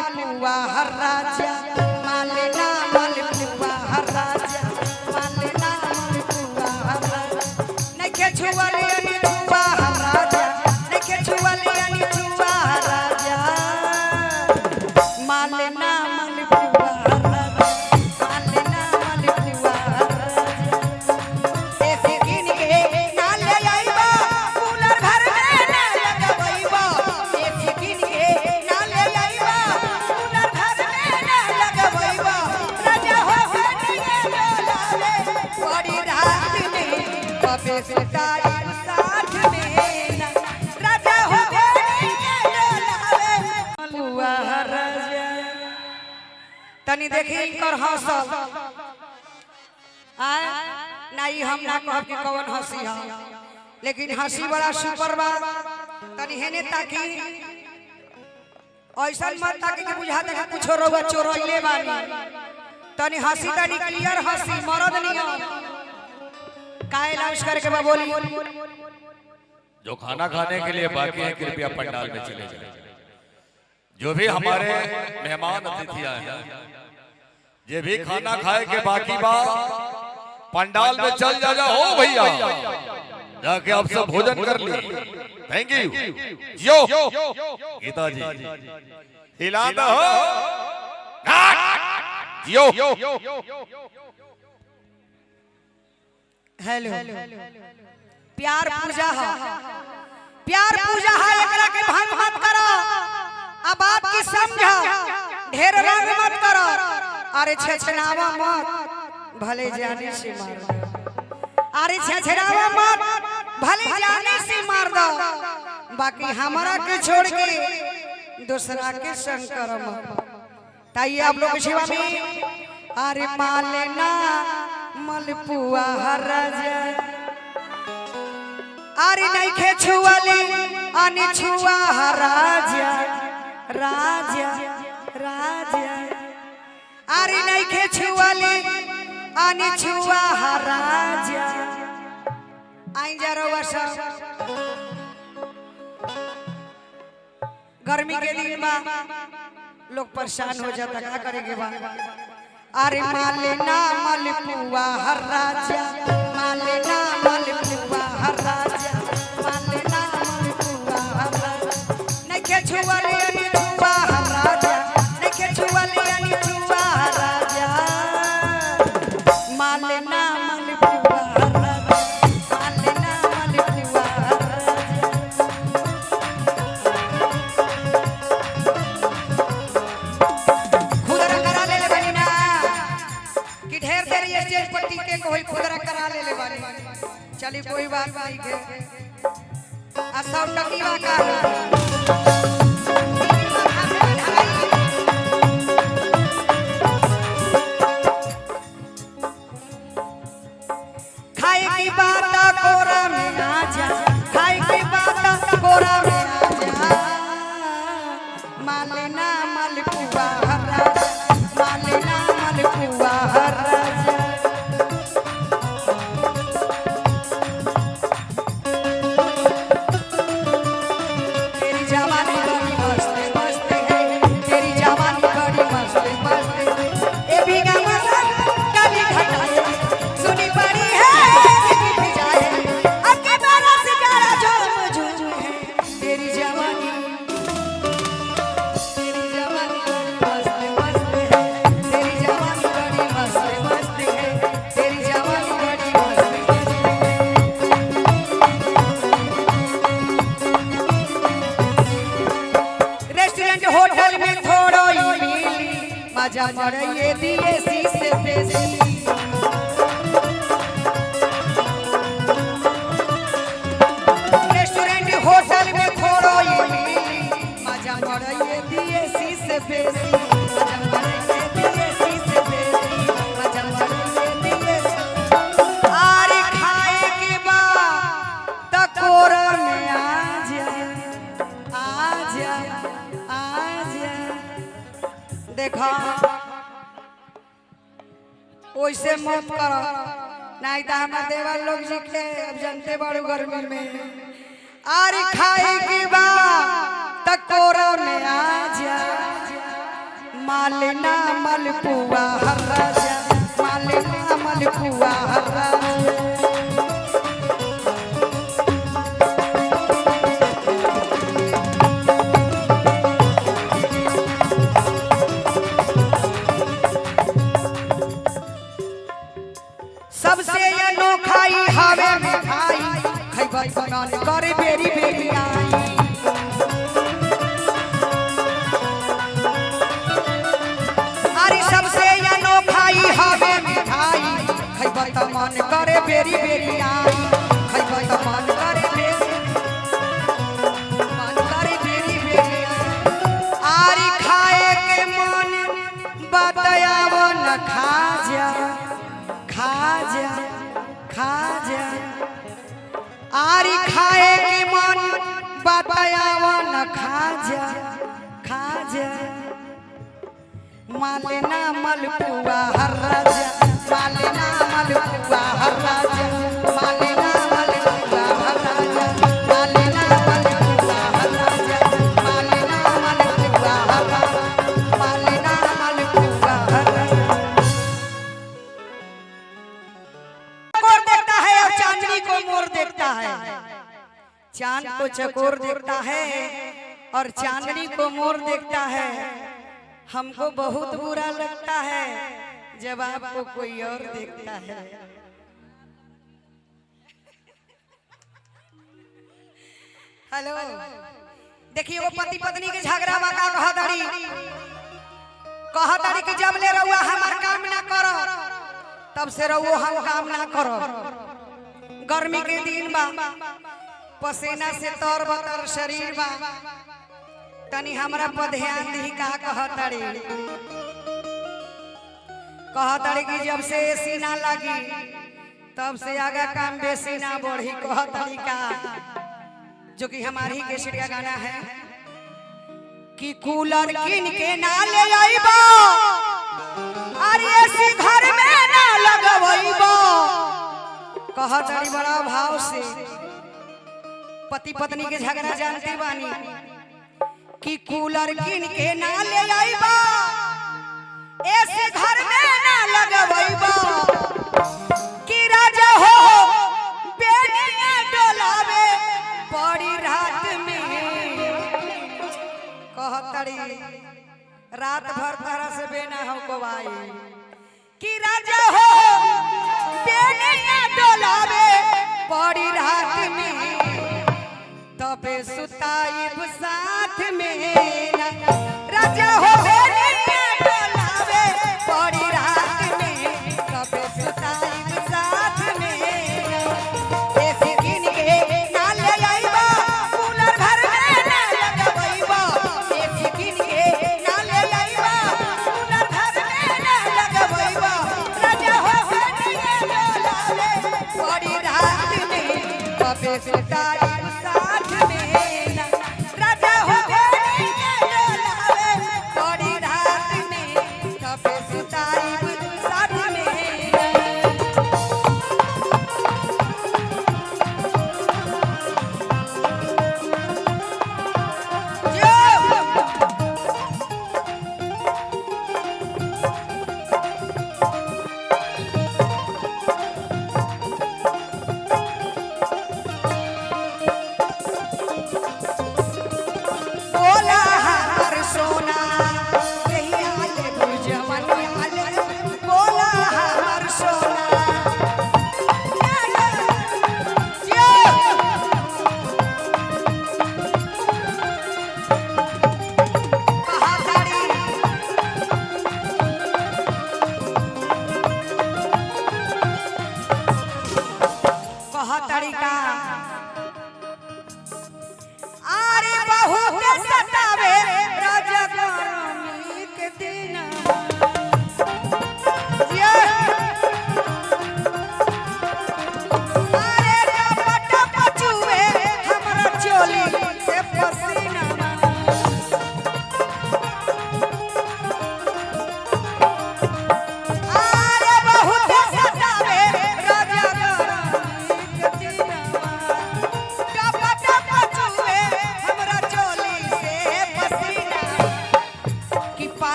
मलपुआ हर राजा मालेना मलपुआ हर राजा मालेना मलपुआ हर राजा नहीं के छुवाले यानी छुआ हर राजा नहीं के छुवाले यानी छुआ हर राजा मालेना मलपुआ हर राजा मालेना मलपुआ हर राजा ऐसे किन के ना ले आईबा कूलर घर में ना लगवाईबा ऐसे किन के ना ले आईबा कूलर घर में ना लगवाईबा राजा हो गए डोलावे बड़ी रात में कबे से टाइम साथ में ना राजा हो गए डोलावे मलपुआ हर राजा तनी देखी कर हंसल नहीं हम ना कहब कि कौन हंसी है लेकिन हंसी बड़ा सुपर बा तनी हेने ताकि ऐसा मत ताकि कि बुझाता कि कुछ रउआ चोरइले बानी तनी हंसी तनी क्लियर हंसी मरद नहीं काहे लाउस करके बा बोली जो खाना खाने के लिए बाकी है कृपया पंडाल में चले जाएं। जो भी हमारे मेहमान अतिथि आए हैं ये भी खाना खाए के बाकी बा पंडाल में चल जा हो भैया जाके आप सब भोजन कर ली। थैंक यू यो गीता जी हिला दो यो हेलो प्यार पूजा है एकरा के भंग मत करो अब बात की समझो ढेर रंग मत करो अरे छछनावा मत भले जाने से मार दो अरे छछनावा मत भले जाने से मार दो बाकी हमारा के छोड़ के दूसरा के संग करो मत ताई आप लोग सेवा में अरे मालेना मलपुआ हर राजा अरे नहीं खे छुआली अनि छुआ हर राजा राजा राजा अरे नहीं खे छुआली अनि छुआ हर राजा आई जा रवा सब गर्मी के दिन में लोग परेशान हो जाता क्या करेंगे बा अरे मालेना मलपुआ हर राजा मालेना मलपुआ हर राजा मालेना मलपुआ हर राजा नहीं के छुआले यानी छुआ हर राजा नहीं के छुआले यानी छुआ हर राजा मालेना मलपुआ हर राजा मालेना मलपुआ हर राजा खुदरा करा ले बनी ना कि ढेर देर स्टेज पर टिके कोई खुदरा करा ले बानी चली कोई बात नहीं के आ सब टकीवा का खाए की बात कोरा में आ जा खाए की बात कोरा में आ जा मालेना मलपुआ हर राजा मालेना मलपुआ हर राजा तेरी जवानी बड़ी मस्त मस्त है तेरी जवानी बड़ी मस्त मस्त है ए भीगा मसन काली घटाए सुनी पड़ी है कि भिजाए अके बारा से गारा झूम झूम है तेरी जवानी बड़ी मस्त है तेरी जवानी बड़ी मस्त मस्त है तेरी जवानी बड़ी मस्त मस्त है रेस्टोरेंट होटल में थोड़ो ही मिली मजा मरे ये दिए सी से बेसी रेस्टोरेंट होटल में थोड़ो ही मिली मजा मरे ये दिए सी से बेसी मजा मरे ये दिए सी से बेसी मजा मरे ये दिए आरे खाए के बाद तकोरा में आ जा देखा ओइसे मत करो नहीं तो हमारे देवर लोग जी के अब जनते बड़ू गर्मी में आरी खाए की बात तकोरा में आ जा मालिना मलपुआ हर राजा मालिना मलपुआ हर राजा सबसे अनोखाई हवे मिठाई खैबै पकान करे बेरी बेरी आई अरे सबसे अनोखाई हवे मिठाई खैबै त मन करे बेरी बेरी आई खैबै त मन करे बेरी बेरी आई आरी खाए के मन बतयाव न खा जा आरी खाए के मन बतायाव न खा जा मालिना मलपुआ हर राजा मालिना मलपुआ हर राजा मालिना मलपुआ हर राजा मालिना मलपुआ हर राजा मालिना मलपुआ हर राजा मालिना मलपुआ हर राजा चांद को चकोर देखता है और चांदनी को मोर देखता है। हमको बहुत बुरा लगता है जब आपको कोई और देखता है। हेलो, देखिए वो पति पत्नी के झगड़ा में का कहताड़ी कि जब ले रहुआ हमार काम ना करो तब से रहुओ हम काम ना करो। गर्मी के दिन बा, पसीना से तौर बतर शरीर बा, तनी हमरा पर ध्यान दी। का कहताड़ी कि जब से एसी ना लगी तब से आगे काम बेसी ना बढ़ी। कहताड़ी का जो कि हमारी ही केसरिया गाना है कि कूलर किन के ना ले आइबो और एसी घर में ना लगवइबो। कहताड़ी बड़ा भाव से, पति पत्नी के झगड़ा जानती बानी कि कूलर किन के ना ले आइबो ऐसे घर में ना लगवइबो कि राजा हो बेनिया डोलावे बड़ी रात में। कहतड़ी रात भर तरह से बेना हो कोवाई कि राजा हो बेनिया डोलावे बड़ी रात में तबे सुताइब साथ में। राजा हो बेनिया डोलावे बड़ी रात में तबे सुताइब साथ में। ऐसी किन के ना ले आइबो कूलर घर में ना लगवइबो। ऐसी किन के ना ले आइबो कूलर घर में ना लगवइबो। राजा हो बेनिया डोलावे बड़ी रात में तबे सुताइब साथ में। राजा हो बेनिया डोलावे बड़ी रात में तबे सुताइब साथ में।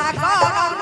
गरम